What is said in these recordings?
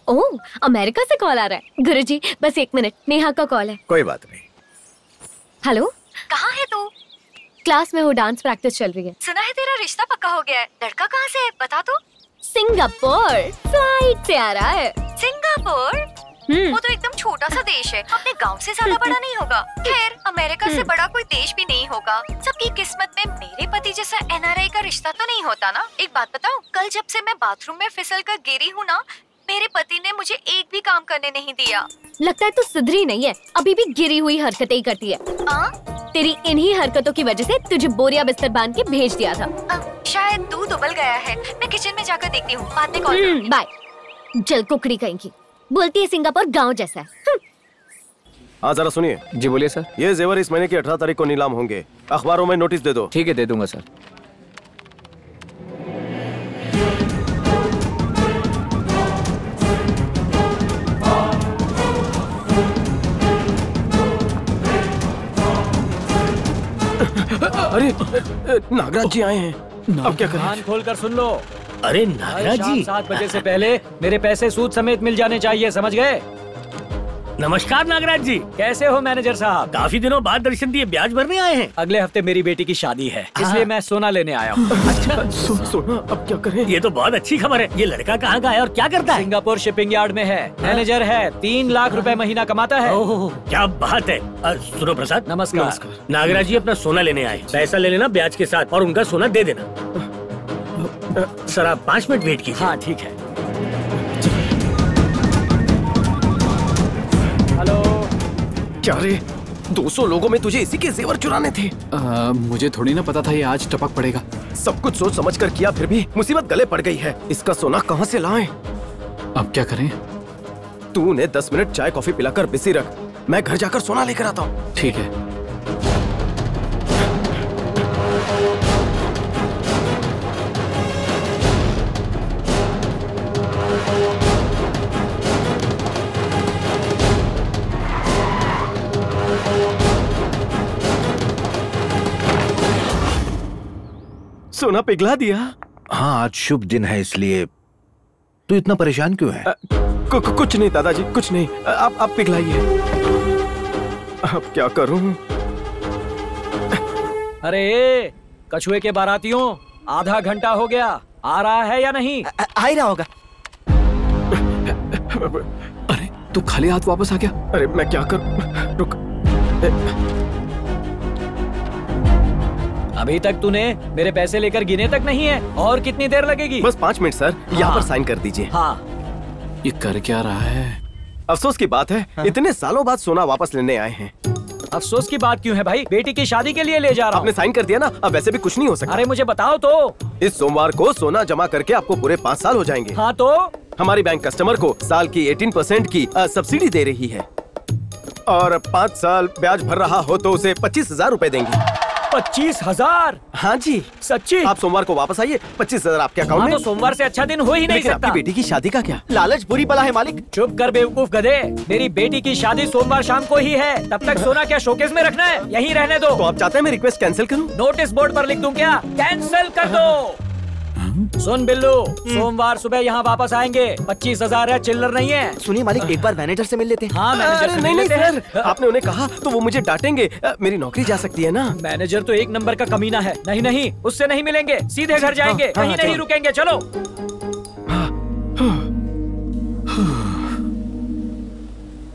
ओह, America से call आ रहा है। गुरुजी बस 1 मिनट, नेहा का कॉल है। कोई बात नहीं। हेलो, कहाँ है तू? क्लास में हूँ, डांस प्रैक्टिस चल रही है। सुना है तेरा रिश्ता पक्का हो गया है। लड़का कहाँ से है बता तो। सिंगापुर फ्लाइट से आ रहा है। सिंगापुर? वो तो एकदम छोटा सा देश है, अपने गांव से ज्यादा बड़ा नहीं होगा। खैर, अमेरिका से बड़ा कोई देश भी नहीं होगा। सबकी किस्मत में मेरे पति जैसा एनआरआई का रिश्ता तो नहीं होता ना। एक बात बताऊं, कल जब से मैं बाथरूम में फिसल कर गिरी हूँ ना, मेरे पति ने मुझे एक भी काम करने नहीं दिया। लगता है तू सुधरी नहीं है, अभी भी गिरी हुई हरकतें ही करती है। तेरी इन्हीं हरकतों की वजह से तुझे बोरिया बिस्तर बांध के भेज दिया था। शायद दूध उबल गया है, मैं किचन में जाकर देखती हूँ, बाद में कॉल करूंगी। बाय। जल कुकड़ी कहीं बोलती है सिंगापुर गांव जैसा है। हाँ जरा सुनिए। जी बोलिए सर। ये जेवर इस महीने की 18 तारीख को नीलाम होंगे, अखबारों में नोटिस दे दो। ठीक है, दे दूंगा सर। अरे नागराज जी आए हैं, अब क्या करें? कान खोलकर सुन लो। अरे नागराज जी, 7 बजे से पहले मेरे पैसे सूद समेत मिल जाने चाहिए, समझ गए? नमस्कार नागराज जी। कैसे हो मैनेजर साहब? काफी दिनों बाद दर्शन दिए, ब्याज भरने आए हैं? अगले हफ्ते मेरी बेटी की शादी है, इसलिए मैं सोना लेने आया हूँ। अच्छा सोना, अब क्या करें? ये तो बहुत अच्छी खबर है। ये लड़का कहाँ का है और क्या करता है? सिंगापुर शिपिंग यार्ड में है, मैनेजर है, 3 लाख रुपए महीना कमाता है। ओह, क्या बात है। सुनो प्रसाद, नमस्कार। नागराज जी अपना सोना लेने आए, पैसा ले लेना ब्याज के साथ और उनका सोना दे देना। सर आप 5 मिनट वेट कीजिए। हाँ ठीक है। हेलो। क्या रे, 200 लोगों में तुझे इसी के जेवर चुराने थे? मुझे थोड़ी ना पता था ये आज टपक पड़ेगा। सब कुछ सोच समझ कर किया, फिर भी मुसीबत गले पड़ गई है। इसका सोना कहाँ से लाएं? अब क्या करें? तू उन्हें 10 मिनट चाय कॉफी पिलाकर बिजी रख, मैं घर जाकर सोना लेकर आता हूँ। ठीक है। सोना पिघला दिया। हाँ आज शुभ दिन है, इसलिए तू इतना परेशान क्यों है? कुछ नहीं दादाजी, कुछ नहीं। आप पिघलाइए। अब क्या करूं? अरे कछुए के बारातियों, आधा घंटा हो गया, आ रहा है या नहीं? आ ही रहा होगा। अरे तू खाली हाथ वापस आ गया। अरे मैं क्या करूं? रुक। अभी तक तूने मेरे पैसे लेकर गिने तक नहीं है, और कितनी देर लगेगी? बस 5 मिनट सर, यहाँ पर साइन कर दीजिए। हाँ। ये कर क्या रहा है? अफसोस की बात है, इतने सालों बाद सोना वापस लेने आए हैं। अफसोस की बात क्यों है भाई? बेटी की शादी के लिए ले जा रहा हूँ। आपने साइन कर दिया ना, अब वैसे भी कुछ नहीं हो सकता। अरे मुझे बताओ तो। इस सोमवार को सोना जमा करके आपको पूरे 5 साल हो जाएंगे। हाँ तो? हमारी बैंक कस्टमर को साल की 18% की सब्सिडी दे रही है, और 5 साल ब्याज भर रहा हो तो उसे 25,000 रूपए देंगे। 25,000? हाँ जी सच्ची? आप सोमवार को वापस आइए, 25,000 आपके अकाउंट में। तो सोमवार से अच्छा दिन हो ही नहीं सकता। आपकी बेटी की शादी का क्या? लालच बुरी बला है मालिक। चुप कर बेवकूफ गधे, मेरी बेटी की शादी सोमवार शाम को ही है, तब तक सोना क्या शोकेस में रखना है? यहीं रहने दो। तो आप चाहते हैं मैं रिक्वेस्ट कैंसिल करूं? नोटिस बोर्ड पर लिख दूं क्या? कैंसिल कर दो। सुन बिल्लू, सोमवार सुबह यहाँ वापस आएंगे, 25,000 है, चिल्लर नहीं है। सुनिए मालिक, एक बार मैनेजर से मिल लेते हैं। हाँ मैनेजर से नहीं मिल लेते हैं। सर, आपने उन्हें कहा तो वो मुझे डांटेंगे, मेरी नौकरी जा सकती है ना। मैनेजर तो 1 नंबर का कमीना है। नहीं नहीं, उससे नहीं मिलेंगे, सीधे घर जाएंगे, कहीं नहीं रुकेंगे, चलो।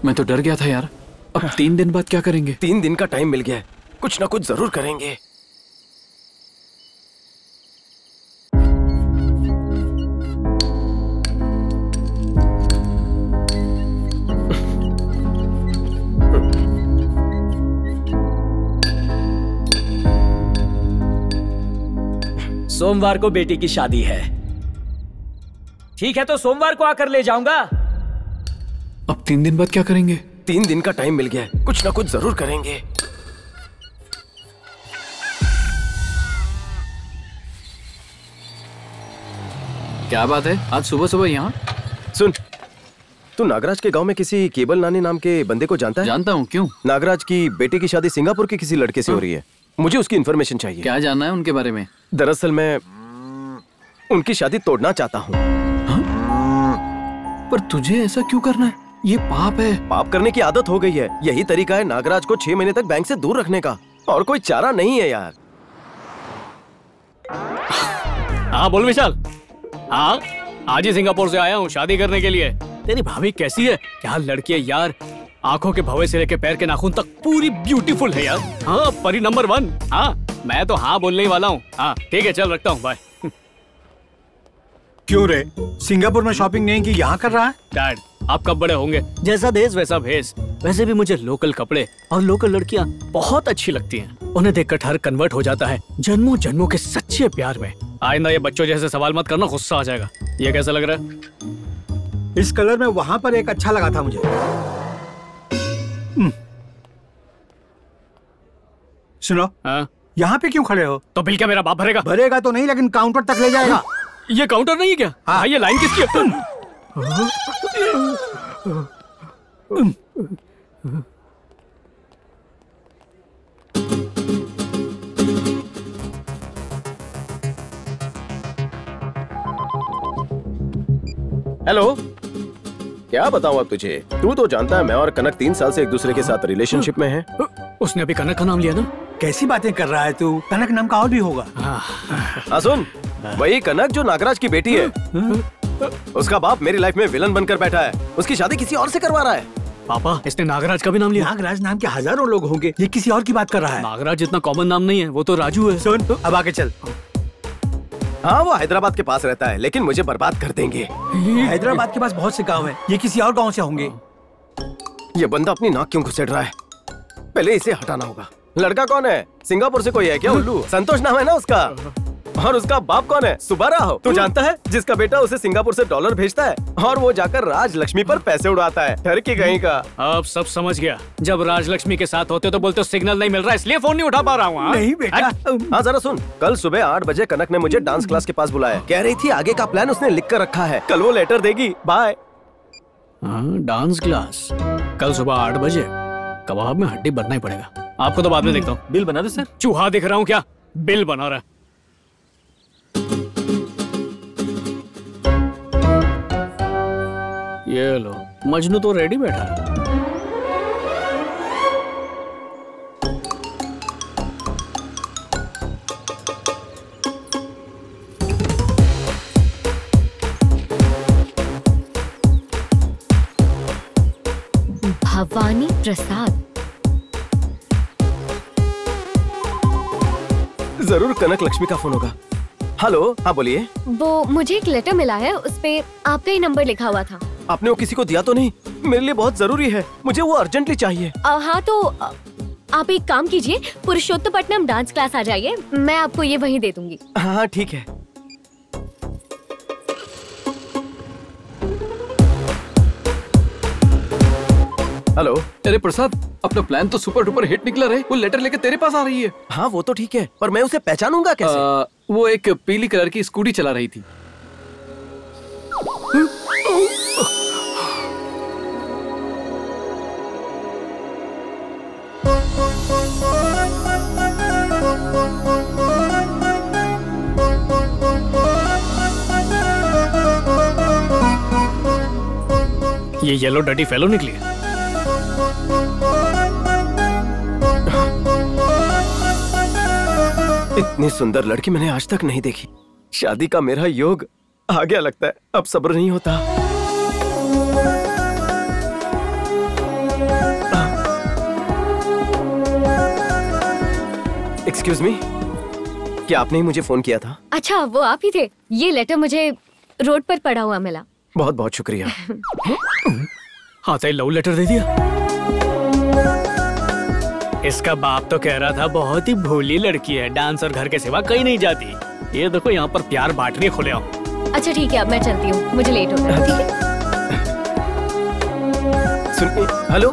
मैं तो डर गया था यार। अब 3 दिन बाद क्या करेंगे? 3 दिन का टाइम मिल गया है, कुछ ना कुछ जरूर करेंगे। सोमवार को बेटी की शादी है। ठीक है, तो सोमवार को आकर ले जाऊंगा। अब 3 दिन बाद क्या करेंगे? 3 दिन का टाइम मिल गया है, कुछ ना कुछ जरूर करेंगे। क्या बात है, आज सुबह सुबह यहाँ? सुन, तू नागराज के गांव में किसी केबल नानी नाम के बंदे को जानता है? जानता हूँ, क्यों? नागराज की बेटी की शादी सिंगापुर के किसी लड़के से हो रही है, मुझे उसकी इन्फॉर्मेशन चाहिए। क्या जानना है उनके बारे में? दरअसल मैं उनकी शादी तोड़ना चाहता हूँ। पर तुझे ऐसा क्यों करना है? ये पाप है। पाप करने की आदत हो गई है। यही तरीका है नागराज को 6 महीने तक बैंक से दूर रखने का, और कोई चारा नहीं है यार। हाँ बोल विशाल। हाँ आज ही सिंगापुर से आया हूँ शादी करने के लिए। तेरी भाभी कैसी है? क्या लड़की है यार, आंखों के भवे से लेके पैर के नाखून तक पूरी ब्यूटीफुल है यार। हाँ परी नंबर 1। हाँ मैं तो हाँ बोलने ही वाला हूँ। हाँ ठीक है चल रखता हूँ, बाय। क्यों रे, सिंगापुर में शॉपिंग नहीं की, यहाँ कर रहा है? डैड आप कब बड़े होंगे? जैसा देश वैसा भेष। वैसे भी मुझे लोकल कपड़े और लोकल लड़कियाँ बहुत अच्छी लगती हैं। उन्हें देखकर हर कन्वर्ट हो जाता है जन्मों जन्मों के सच्चे प्यार में। आइंदा ये बच्चों जैसे सवाल मत करना, गुस्सा आ जाएगा। ये कैसा लग रहा है? इस कलर में वहाँ पर एक अच्छा लगा था मुझे। सुनो, यहाँ पे क्यों खड़े हो? तो बिल क्या मेरा बाप भरेगा? भरेगा तो नहीं, लेकिन काउंटर तक ले जाएगा। ये काउंटर नहीं है क्या? हाँ ये लाइन किसकी है? हेलो, क्या बताऊं अब तुझे? तू तो जानता है मैं और कनक 3 साल से एक दूसरे के साथ रिलेशनशिप में हैं। उसने अभी कनक का नाम लिया ना? कैसी बातें कर रहा है तू? कनक नाम का और भी होगा। हाँ सुन, वही कनक जो नागराज की बेटी है। उसका बाप मेरी लाइफ में विलन बनकर बैठा है। उसकी शादी किसी और से करवा रहा है। पापा इसने नागराज का भी नाम लिया? नागराज नाम के हजारों लोग होंगे, ये किसी और की बात कर रहा है। नागराज इतना कॉमन नाम नहीं है, वो तो राजू है। सुन अब आगे चल। हाँ वो हैदराबाद के पास रहता है, लेकिन मुझे बर्बाद कर देंगे। हैदराबाद के पास बहुत से गांव हैं, ये किसी और गांव से होंगे। ये बंदा अपनी नाक क्यों घुसेड़ रहा है? पहले इसे हटाना होगा। लड़का कौन है? सिंगापुर से कोई है क्या उल्लू? संतोष नाम है ना उसका। और उसका बाप कौन है? सुब्बाराव। तू जानता है जिसका बेटा उसे सिंगापुर से डॉलर भेजता है और वो जाकर राजलक्ष्मी पर पैसे उड़ाता है। डर की कहीं का। अब सब समझ गया। जब राजलक्ष्मी के साथ होते तो बोलते हो सिग्नल नहीं मिल रहा इसलिए फोन नहीं उठा पा रहा हूँ। नहीं बेटा। हाँ जरा सुन, कल सुबह 8 बजे कनक ने मुझे डांस क्लास के पास बुलाया। कह रही थी आगे का प्लान उसने लिख कर रखा है, कल वो लेटर देगी। बाय। डांस क्लास कल सुबह 8 बजे। कबाब में हड्डी बनना ही पड़ेगा। आपको तो बाद में देखता हूँ। बिल बना दो सर। चूहा दिख रहा हूँ क्या? बिल बना रहा है। ये लो, मजनू तो रेडी बैठा है। भवानी प्रसाद। जरूर कनक लक्ष्मी का फोन होगा। हेलो, हाँ बोलिए। वो मुझे एक लेटर मिला है, उस पे आपका ही नंबर लिखा हुआ था। आपने वो किसी को दिया तो नहीं? मेरे लिए बहुत जरूरी है, मुझे वो अर्जेंटली चाहिए। हाँ तो आप एक काम कीजिए, पुरुषोत्तपट्टनम डांस क्लास आ जाइए, मैं आपको ये वहीं दे दूंगी। हाँ ठीक है। हेलो। अरे प्रसाद, अपना प्लान तो सुपर डुपर हिट निकला रे। वो लेटर लेकर तेरे पास आ रही है। हाँ वो तो ठीक है, पर मैं उसे पहचानूंगा कैसे? वो एक पीली कलर की स्कूटी चला रही थी। ये येलो डर्टी फेलो निकली है। इतनी सुंदर लड़की मैंने आज तक नहीं देखी। शादी का मेरा योग आ गया लगता है, अब सब्र नहीं होता। एक्सक्यूज मी, क्या आपने ही मुझे फोन किया था? अच्छा वो आप ही थे। ये लेटर मुझे रोड पर पड़ा हुआ मिला। बहुत बहुत शुक्रिया। हाँ तो लव लेटर दे दिया। इसका बाप तो कह रहा था बहुत ही भोली लड़की है, डांस और घर के सिवा कहीं नहीं जाती। ये देखो यहाँ पर प्यार बांट रही है खुलेआम। अच्छा ठीक है, अब मैं चलती हूँ, मुझे लेट हो रहा है। ठीक है। सुनिए, हेलो।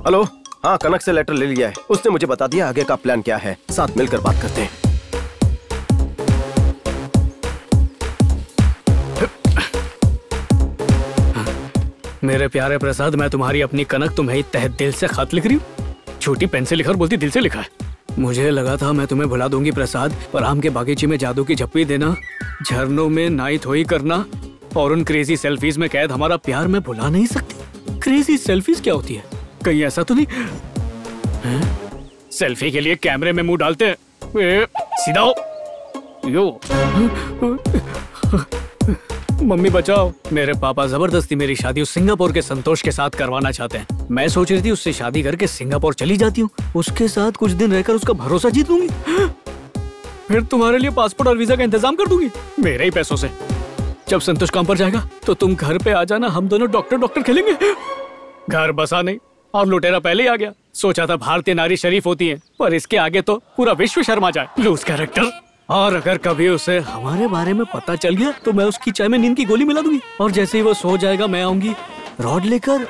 हेलो। हाँ कनक से लेटर ले लिया है, उसने मुझे बता दिया आगे का प्लान क्या है। साथ मिलकर बात करते हैं। मेरे प्यारे प्रसाद, मैं तुम्हारी अपनी कनक तुम्हें तहे दिल से खत लिख रही हूँ। छोटी पेन से लिखा और बोलती दिल से लिखा है। मुझे लगा था मैं तुम्हें भुला दूंगी प्रसाद, पर आम के बागीचे में जादू की झप्पी देना, झरनों में नाई धोई करना और उन क्रेजी सेल्फीज में कैद हमारा प्यार मैं भुला नहीं सकती। क्रेजी सेल्फीज क्या होती है? कहीं ऐसा तो नहीं सेल्फी के लिए कैमरे में मुंह डालते हैं? सीधा हो। यो मम्मी बचाओ, मेरे पापा जबरदस्ती मेरी शादी उस सिंगापुर के संतोष के साथ करवाना चाहते हैं। मैं सोच रही थी उससे शादी करके सिंगापुर चली जाती हूँ, उसके साथ कुछ दिन रहकर उसका भरोसा जीत लूंगी, फिर तुम्हारे लिए पासपोर्ट और वीजा का इंतजाम कर दूंगी मेरे ही पैसों से। जब संतोष काम पर जाएगा तो तुम घर पे आ जाना, हम दोनों डॉक्टर खेलेंगे। घर बसा नहीं और लुटेरा पहले ही आ गया। सोचा था भारतीय नारी शरीफ होती है, पर इसके आगे तो पूरा विश्व शर्मा जाए। Loose character. और अगर कभी उसे हमारे बारे में पता चल गया तो मैं उसकी चाय में नींद की गोली मिला दूंगी, और जैसे ही वो सो जाएगा मैं आऊंगी रॉड लेकर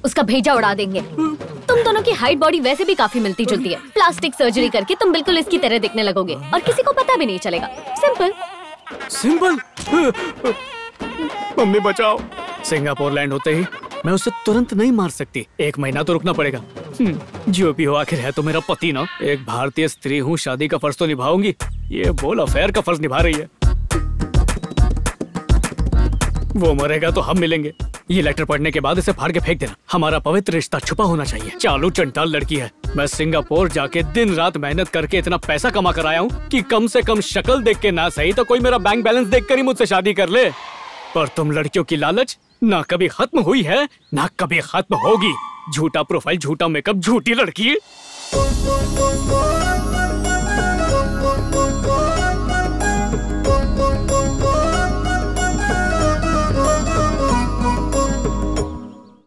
उसका भेजा उड़ा देंगे। तुम दोनों की हाइट बॉडी वैसे भी काफी मिलती जुलती है। प्लास्टिक सर्जरी करके तुम बिल्कुल इसकी तरह दिखने लगोगे और किसी को पता भी नहीं चलेगा। सिंपल। मम्मी बचाओ। सिंगापुर लैंड होते ही मैं उसे तुरंत नहीं मार सकती, 1 महीना तो रुकना पड़ेगा। जो भी हो, आखिर है तो मेरा पति ना। एक भारतीय स्त्री हूँ, शादी का फर्ज तो निभाऊंगी। ये बोल अफेयर का फर्ज निभा रही है। वो मरेगा तो हम मिलेंगे। ये लेटर पढ़ने के बाद इसे फाड़ के फेंक देना। हमारा पवित्र रिश्ता छुपा होना चाहिए। चालू चंटाल लड़की है। मैं सिंगापुर जाके दिन रात मेहनत करके इतना पैसा कमा कर आया हूँ कि कम से कम शक्ल देख के ना सही तो कोई मेरा बैंक बैलेंस देख कर ही मुझसे शादी कर ले। पर तुम लड़कियों की लालच ना कभी खत्म हुई है ना कभी खत्म होगी। झूठा प्रोफाइल, झूठा मेकअप, झूठी लड़की।